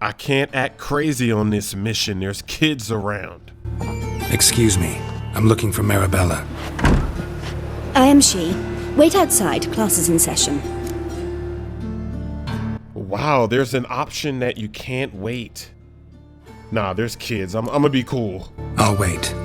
I can't act crazy on this mission. There's kids around. Excuse me. I'm looking for Marabella. I am she. Wait outside. Class is in session. Wow, there's an option that you can't wait. Nah, there's kids. I'm gonna be cool. I'll wait.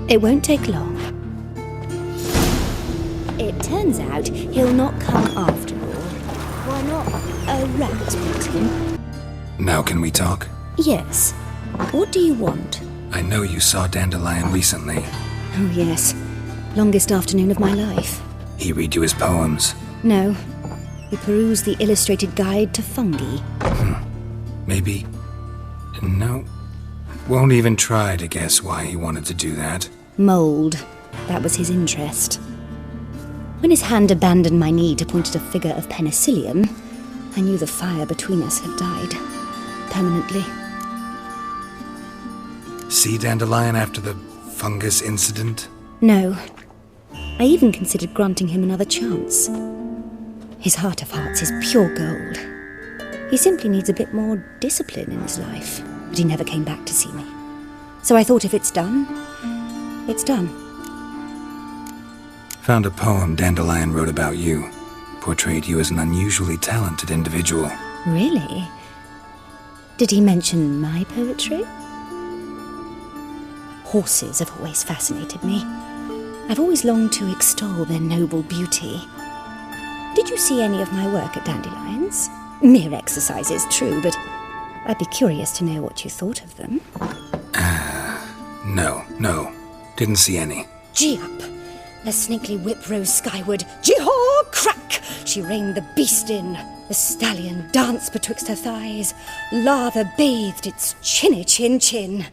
It won't take long. It turns out he'll not come after all. Why not? A rat brought him. Now can we talk? Yes. What do you want? I know you saw Dandelion recently. Oh, yes. Longest afternoon of my life. He read you his poems. No. We perused the illustrated guide to fungi. Maybe... No. Won't even try to guess why he wanted to do that. Mold. That was his interest. When his hand abandoned my knee to point at a figure of penicillium, I knew the fire between us had died. Permanently. See Dandelion after the fungus incident? No. I even considered granting him another chance. His heart of hearts is pure gold. He simply needs a bit more discipline in his life, but he never came back to see me. So I thought if it's done, it's done. Found a poem Dandelion wrote about you. Portrayed you as an unusually talented individual. Really? Did he mention my poetry? Horses have always fascinated me. I've always longed to extol their noble beauty. Did you see any of my work at Dandelion's? Mere exercises, true, but I'd be curious to know what you thought of them. No. Didn't see any. Gee up! The snaky whip rose skyward. Jee-haw! Crack! She reined the beast in. The stallion danced betwixt her thighs. Lather bathed its chinny chin.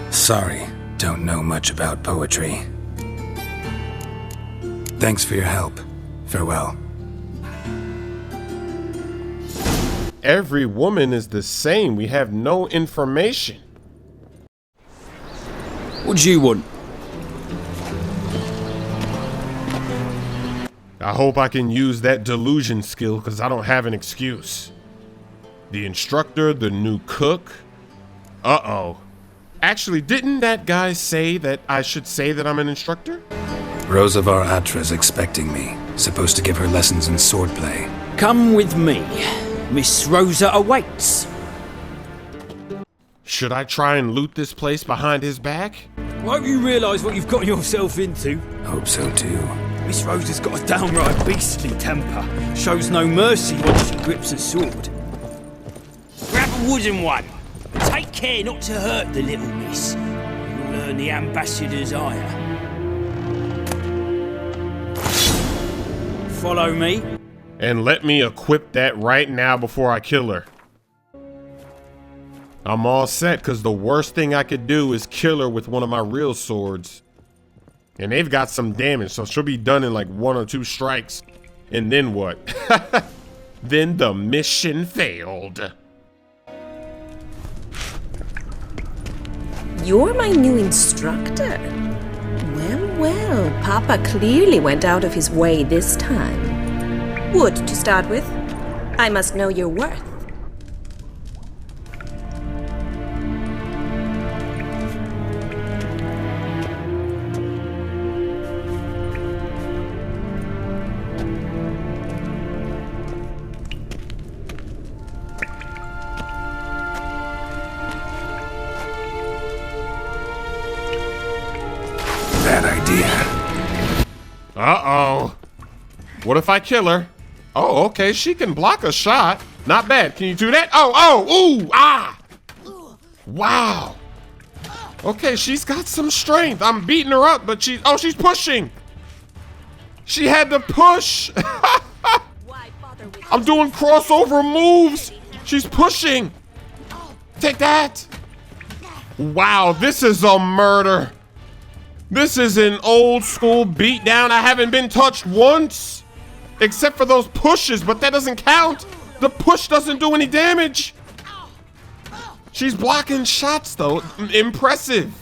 Sorry, don't know much about poetry. Thanks for your help. Farewell. Every woman is the same. We have no information. What do you want? I hope I can use that delusion skill because I don't have an excuse. The instructor, the new cook. Uh-oh. Actually, didn't that guy say that I should say that I'm an instructor? Rosavar Atra's expecting me. Supposed to give her lessons in swordplay. Come with me. Miss Rosa awaits. Should I try and loot this place behind his back? Won't you realise what you've got yourself into? Hope so too. Miss Rosa's got a downright beastly temper. Shows no mercy once she grips a sword. Grab a wooden one. Take care not to hurt the little miss. You'll earn the ambassador's ire. Follow me. And let me equip that right now before I kill her. I'm all set because the worst thing I could do is kill her with one of my real swords. And they've got some damage, so she'll be done in like 1 or 2 strikes. And then what? Then the mission failed. You're my new instructor. Well, Papa clearly went out of his way this time. Wood, to start with. I must know your worth. Bad idea. Uh-oh. What if I kill her? Oh, okay, she can block a shot. Not bad. Can you do that? Ooh, ah! Wow. Okay, she's got some strength. I'm beating her up, but she's pushing. She had to push. I'm doing crossover moves. She's pushing. Take that. Wow, this is a murder. This is an old school beatdown. I haven't been touched once. Except for those pushes, but that doesn't count. The push doesn't do any damage. She's blocking shots though. Impressive.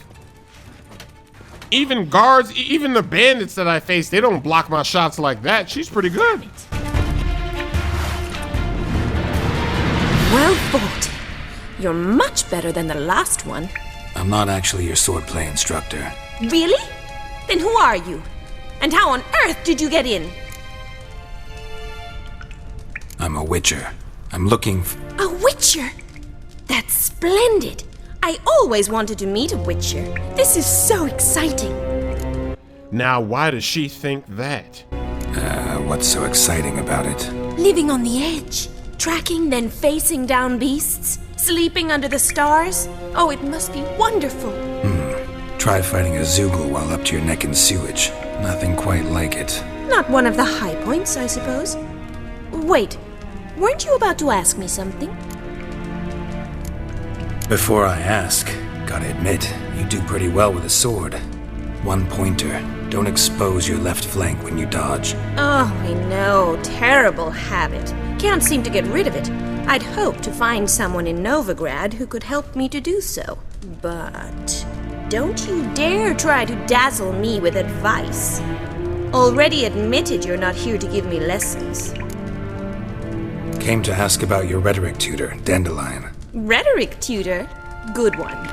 Even guards, even the bandits that I face, they don't block my shots like that. She's pretty good. Well fought. You're much better than the last one. I'm not actually your swordplay instructor. Really? Then who are you? And how on earth did you get in? I'm a witcher. I'm looking for... A witcher? That's splendid. I always wanted to meet a witcher. This is so exciting. Now, why does she think that? What's so exciting about it? Living on the edge. Tracking, then facing down beasts. Sleeping under the stars. Oh, it must be wonderful. Try fighting a Zoogle while up to your neck in sewage. Nothing quite like it. Not one of the high points, I suppose. Wait, weren't you about to ask me something? Before I ask, gotta admit, you do pretty well with a sword. One pointer. Don't expose your left flank when you dodge. Oh, I know. Terrible habit. Can't seem to get rid of it. I'd hoped to find someone in Novigrad who could help me to do so. But don't you dare try to dazzle me with advice. Already admitted you're not here to give me lessons. Came to ask about your rhetoric tutor, Dandelion. Rhetoric tutor? Good one.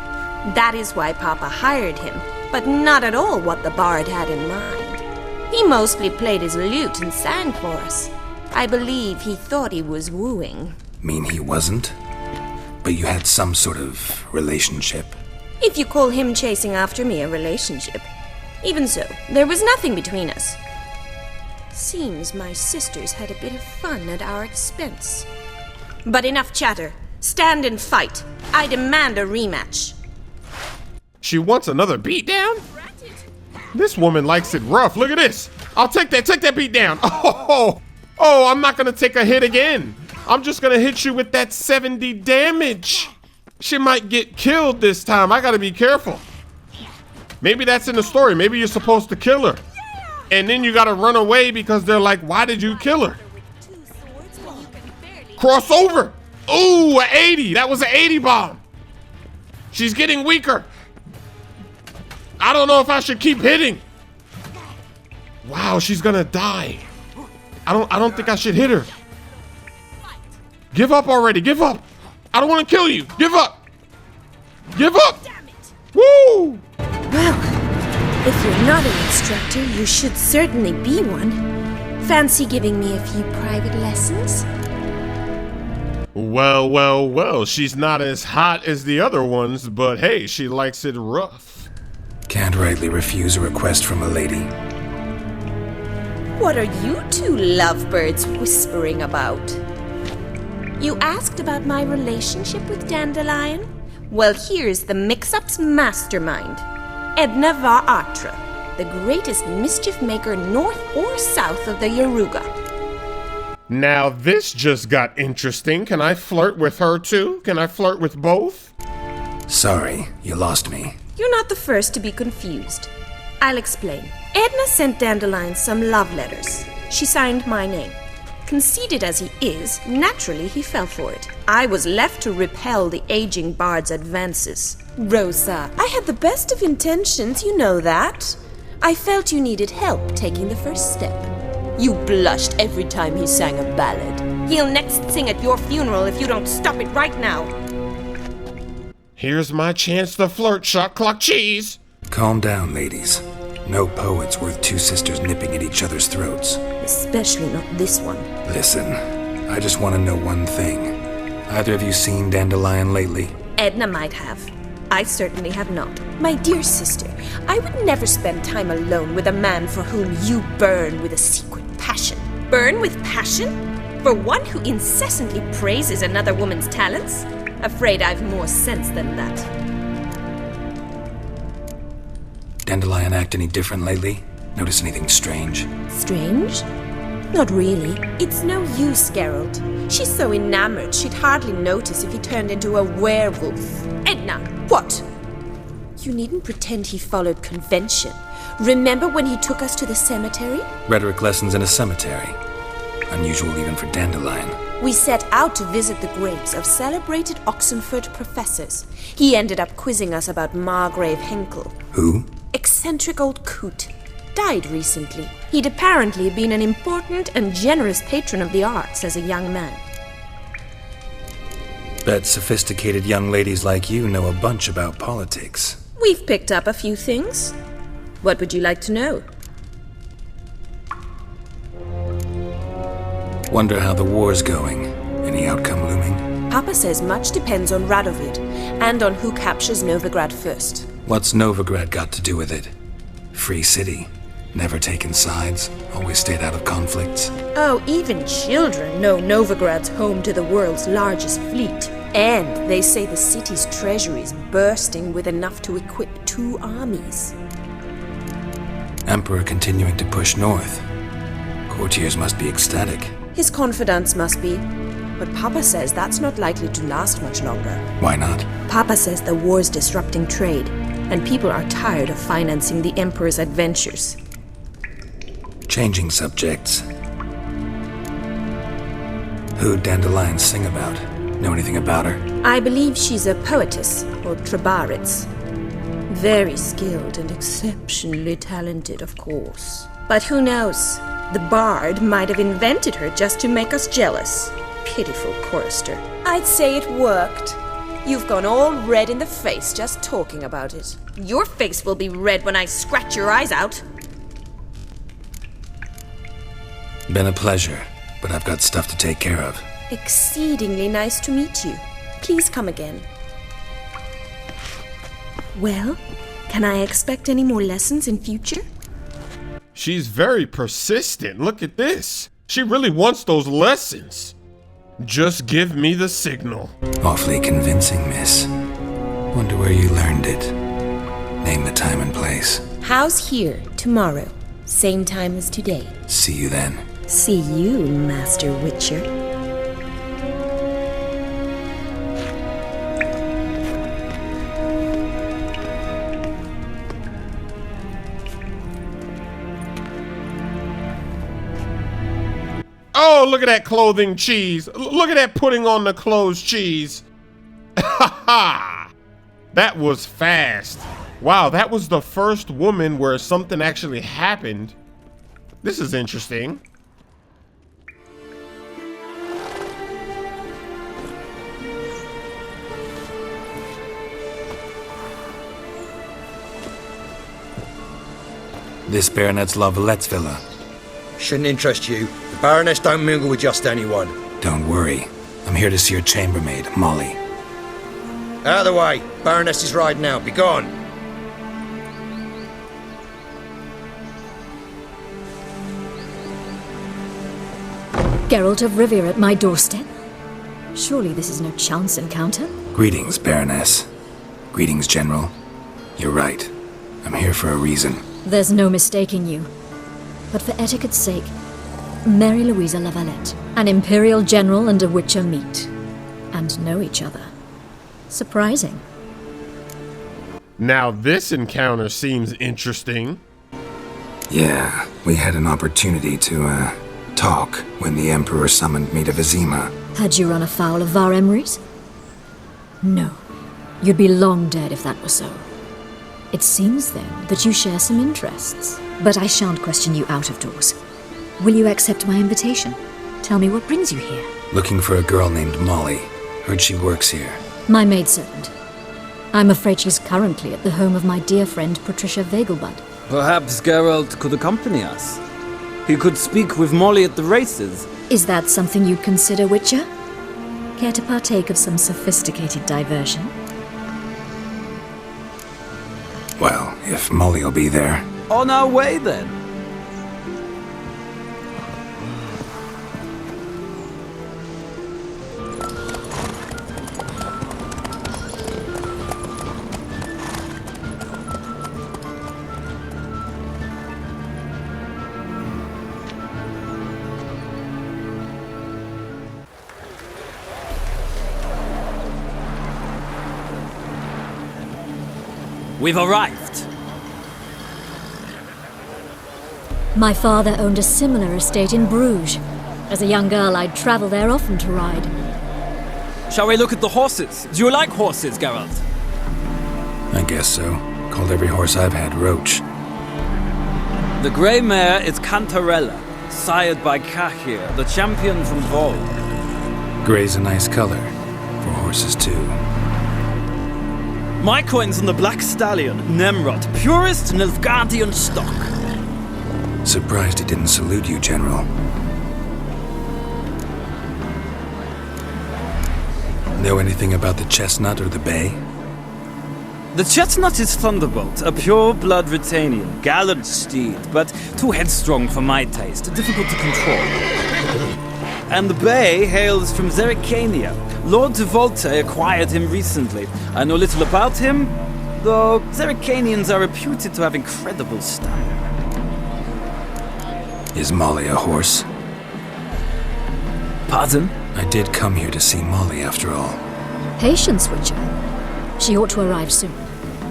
That is why Papa hired him, but not at all what the bard had in mind. He mostly played his lute and sang for us. I believe he thought he was wooing. Mean he wasn't? But you had some sort of relationship? If you call him chasing after me a relationship. Even so, there was nothing between us. Seems my sisters had a bit of fun at our expense. But enough chatter. Stand and fight. I demand a rematch. She wants another beatdown? This woman likes it rough. Look at this. I'll take that beat down. Oh, I'm not gonna take a hit again. I'm just gonna hit you with that 70 damage. She might get killed this time. I gotta be careful. Maybe that's in the story. Maybe you're supposed to kill her. And then you gotta run away because they're like, why did you kill her? Cross over. Ooh, an 80. That was an 80 bomb. She's getting weaker. I don't know if I should keep hitting. Wow, she's gonna die. I don't think I should hit her. Give up already. Give up. I don't want to kill you. Give up. Give up. Woo! Well, if you're not an instructor, you should certainly be one. Fancy giving me a few private lessons? Well, she's not as hot as the other ones, but hey, she likes it rough. Can't rightly refuse a request from a lady. What are you two lovebirds whispering about? You asked about my relationship with Dandelion? Well, here's the mix-up's mastermind. Edna var Atra, the greatest mischief maker north or south of the Yaruga. Now this just got interesting. Can I flirt with her too? Can I flirt with both? Sorry, you lost me. You're not the first to be confused. I'll explain. Edna sent Dandelion some love letters. She signed my name. Conceited as he is, naturally he fell for it. I was left to repel the aging bard's advances. Rosa, I had the best of intentions, you know that. I felt you needed help taking the first step. You blushed every time he sang a ballad. He'll next sing at your funeral if you don't stop it right now. Here's my chance to flirt, shot clock cheese. Calm down, ladies. No poet's worth two sisters nipping at each other's throats. Especially not this one. Listen, I just want to know one thing. Either of you seen Dandelion lately? Edna might have. I certainly have not. My dear sister, I would never spend time alone with a man for whom you burn with a secret passion. Burn with passion? For one who incessantly praises another woman's talents? Afraid I've more sense than that. Dandelion act any different lately? Notice anything strange? Strange? Not really. It's no use, Geralt. She's so enamored she'd hardly notice if he turned into a werewolf. Edna! What? You needn't pretend he followed convention. Remember when he took us to the cemetery? Rhetoric lessons in a cemetery. Unusual even for Dandelion. We set out to visit the graves of celebrated Oxenford professors. He ended up quizzing us about Margrave Henkel. Who? Eccentric old coot. Died recently. He'd apparently been an important and generous patron of the arts as a young man. Bet sophisticated young ladies like you know a bunch about politics. We've picked up a few things. What would you like to know? Wonder how the war's going. Any outcome looming? Papa says much depends on Radovid, and on who captures Novigrad first. What's Novigrad got to do with it? Free city. Never taken sides. Always stayed out of conflicts. Oh, even children know Novigrad's home to the world's largest fleet. And they say the city's treasury is bursting with enough to equip 2 armies. Emperor continuing to push north. Courtiers must be ecstatic. His confidants must be. But Papa says that's not likely to last much longer. Why not? Papa says the war's disrupting trade, and people are tired of financing the Emperor's adventures. Changing subjects. Who'd Dandelion sing about? Know anything about her? I believe she's a poetess, or Trebaritz. Very skilled and exceptionally talented, of course. But who knows? The bard might have invented her just to make us jealous. Pitiful chorister. I'd say it worked. You've gone all red in the face just talking about it. Your face will be red when I scratch your eyes out. Been a pleasure, but I've got stuff to take care of. Exceedingly nice to meet you. Please come again. Well, can I expect any more lessons in future? She's very persistent. Look at this. She really wants those lessons. Just give me the signal. Awfully convincing, miss. Wonder where you learned it. Name the time and place. House here, tomorrow. Same time as today. See you then. See you, Master Witcher. Oh, look at that clothing cheese. Look at that putting on the clothes cheese. Ha ha! That was fast. Wow, that was the first woman where something actually happened. This is interesting. This Baronet's Lavalettes villa. Shouldn't interest you. The Baroness don't mingle with just anyone. Don't worry. I'm here to see your chambermaid, Molly. Out of the way. Baroness is riding out. Be gone. Geralt of Rivia at my doorstep? Surely this is no chance encounter? Greetings, Baroness. Greetings, General. You're right. I'm here for a reason. There's no mistaking you. But for etiquette's sake, Mary Louisa Lavalette, an Imperial General and a Witcher meet. And know each other. Surprising. Now this encounter seems interesting. Yeah, we had an opportunity to, talk when the Emperor summoned me to Vizima. Had you run afoul of Var Emrys? No. You'd be long dead if that were so. It seems, then, that you share some interests. But I shan't question you out of doors. Will you accept my invitation? Tell me what brings you here. Looking for a girl named Molly. Heard she works here. My maidservant. I'm afraid she's currently at the home of my dear friend Patricia Vegelbud. Perhaps Geralt could accompany us. He could speak with Molly at the races. Is that something you'd consider, Witcher? Care to partake of some sophisticated diversion? Well, if Molly'll be there. On our way, then. We've arrived. My father owned a similar estate in Bruges. As a young girl, I'd travel there often to ride. Shall we look at the horses? Do you like horses, Geralt? I guess so. Called every horse I've had Roach. The grey mare is Cantarella, sired by Cahir, the champion from Vol. Gray's a nice color. For horses too. My coin's on the Black Stallion, Nemrod, purest Nilfgaardian stock. Surprised he didn't salute you, General. Know anything about the chestnut or the bay? The chestnut is Thunderbolt, a pure-blood Retanian, gallant steed, but too headstrong for my taste, difficult to control. And the bay hails from Zerrikania. Lord de Volte acquired him recently. I know little about him, though Zerrikanians are reputed to have incredible style. Is Molly a horse? Pardon? I did come here to see Molly after all. Patience, Witcher. She ought to arrive soon.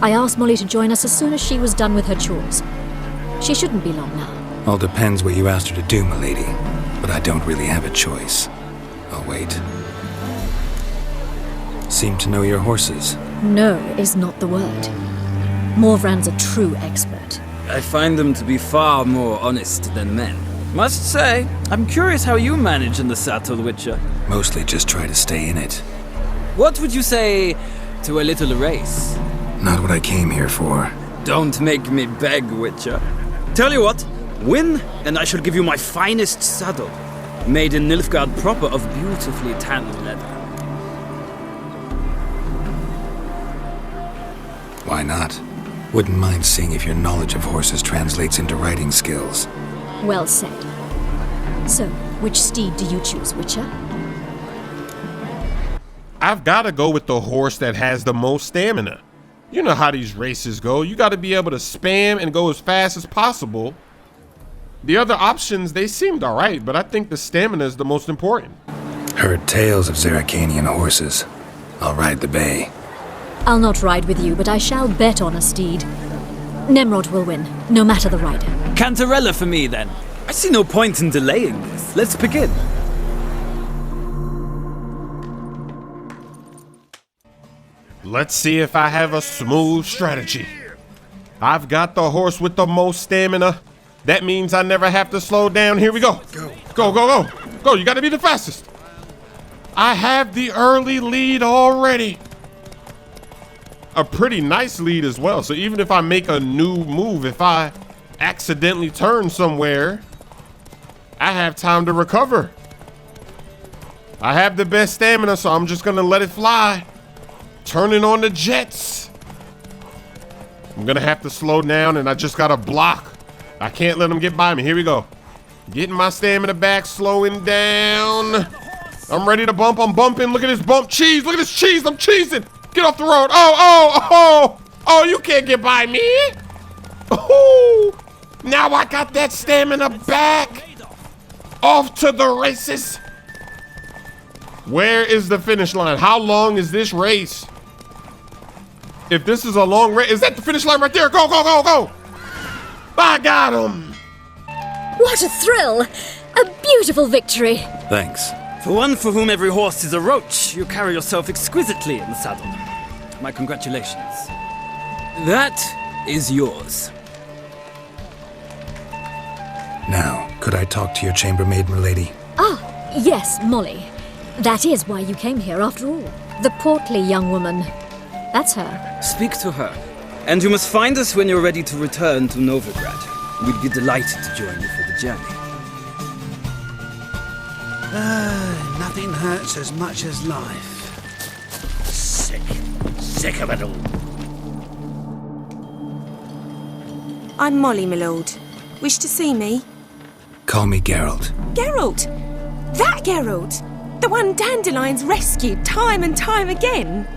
I asked Molly to join us as soon as she was done with her chores. She shouldn't be long now. All depends what you asked her to do, milady. But I don't really have a choice. I'll wait. Seem to know your horses. No is not the word. Morvran's a true expert. I find them to be far more honest than men. Must say, I'm curious how you manage in the saddle, Witcher. Mostly just try to stay in it. What would you say to a little race? Not what I came here for. Don't make me beg, Witcher. Tell you what, win, and I shall give you my finest saddle. Made in Nilfgaard proper of beautifully tanned leather. Why not? Wouldn't mind seeing if your knowledge of horses translates into riding skills. Well said. So, which steed do you choose, Witcher? I've got to go with the horse that has the most stamina. You know how these races go. You got to be able to spam and go as fast as possible. The other options, they seemed all right, but I think the stamina is the most important. Heard tales of Zerrikanian horses. I'll ride the bay. I'll not ride with you, but I shall bet on a steed. Nemrod will win, no matter the rider. Cantarella for me, then. I see no point in delaying this. Let's begin. Let's see if I have a smooth strategy. I've got the horse with the most stamina. That means I never have to slow down. Here we go. Go, you gotta be the fastest. I have the early lead already. A pretty nice lead as well. So even if I make a new move, if I accidentally turn somewhere, I have time to recover. I have the best stamina, so I'm just gonna let it fly. Turning on the jets. I'm gonna have to slow down, and I just gotta block. I can't let them get by me. Here we go. Getting my stamina back, slowing down. I'm ready to bump. I'm bumping. Look at this bump. Cheese. Look at this cheese. I'm cheesing. Get off the road. Oh, you can't get by me. Oh, now I got that stamina back. Off to the races. Where is the finish line? How long is this race? If this is a long race, is that the finish line right there? Go. I got him. What a thrill! A beautiful victory! Thanks. For one for whom every horse is a roach, you carry yourself exquisitely in the saddle. My congratulations. That is yours. Now, could I talk to your chambermaid, milady? Ah, yes, Molly. That is why you came here after all. The portly young woman. That's her. Speak to her. And you must find us when you're ready to return to Novigrad. We'd be delighted to join you for the journey. Nothing hurts as much as life. Sick of it all. I'm Molly, my lord. Wish to see me? Call me Geralt. Geralt! That Geralt! The one Dandelion's rescued time and time again!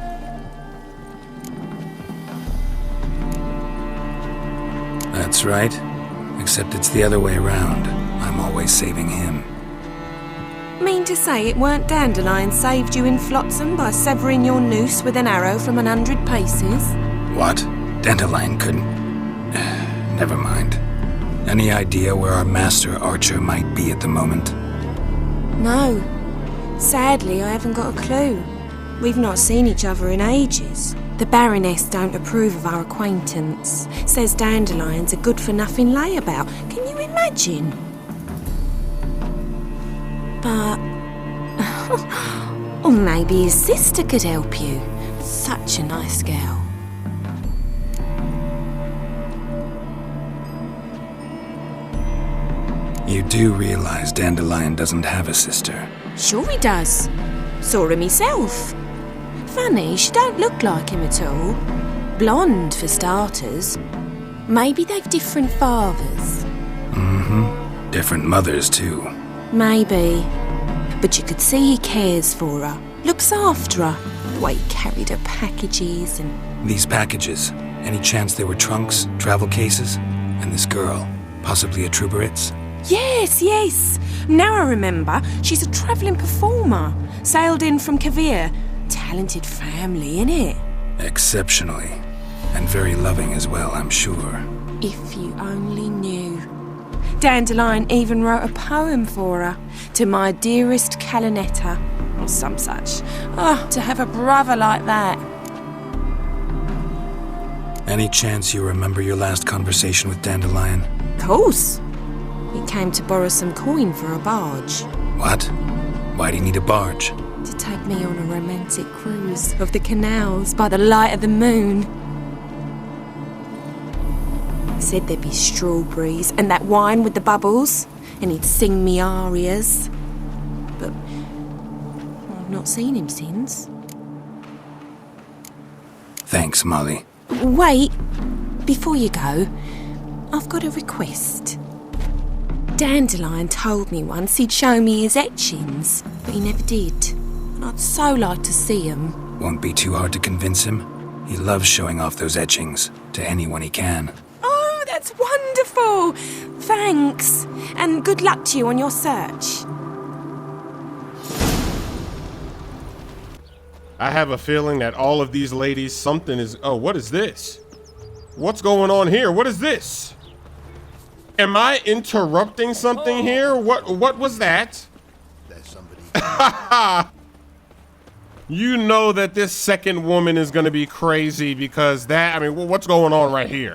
That's right. Except it's the other way around. I'm always saving him. Mean to say it weren't Dandelion saved you in Flotsam by severing your noose with an arrow from 100 paces? What? Dandelion couldn't... Never mind. Any idea where our master archer might be at the moment? No. Sadly, I haven't got a clue. We've not seen each other in ages. The Baroness don't approve of our acquaintance. Says Dandelion's a good-for-nothing layabout. Can you imagine? But... Or maybe his sister could help you. Such a nice girl. You do realize Dandelion doesn't have a sister. Sure he does. Saw him myself. Funny, she don't look like him at all. Blonde, for starters. Maybe they've different fathers. Mm-hmm. Different mothers, too. Maybe. But you could see he cares for her. Looks after her. The way he carried her packages and... These packages, any chance they were trunks, travel cases? And this girl, possibly a Trooperitz? Yes. Now I remember. She's a travelling performer. Sailed in from Kavir. Talented family, innit? Exceptionally. And very loving as well, I'm sure. If you only knew. Dandelion even wrote a poem for her. To my dearest Calinetta. Or some such. Oh, to have a brother like that. Any chance you remember your last conversation with Dandelion? Of course. He came to borrow some coin for a barge. What? Why do you need a barge? To take me on a romantic cruise of the canals by the light of the moon. Said there'd be strawberries and that wine with the bubbles, and he'd sing me arias. But I've not seen him since. Thanks, Molly. Wait, before you go, I've got a request. Dandelion told me once he'd show me his etchings, but he never did. And I'd so like to see them. Won't be too hard to convince him. He loves showing off those etchings to anyone he can. Oh, that's wonderful! Thanks, and good luck to you on your search. I have a feeling that all of these ladies, something is... Oh, what is this? What's going on here? What is this? Am I interrupting something here? What was that? There's somebody. You know that this second woman is going to be crazy because that... I mean, what's going on right here?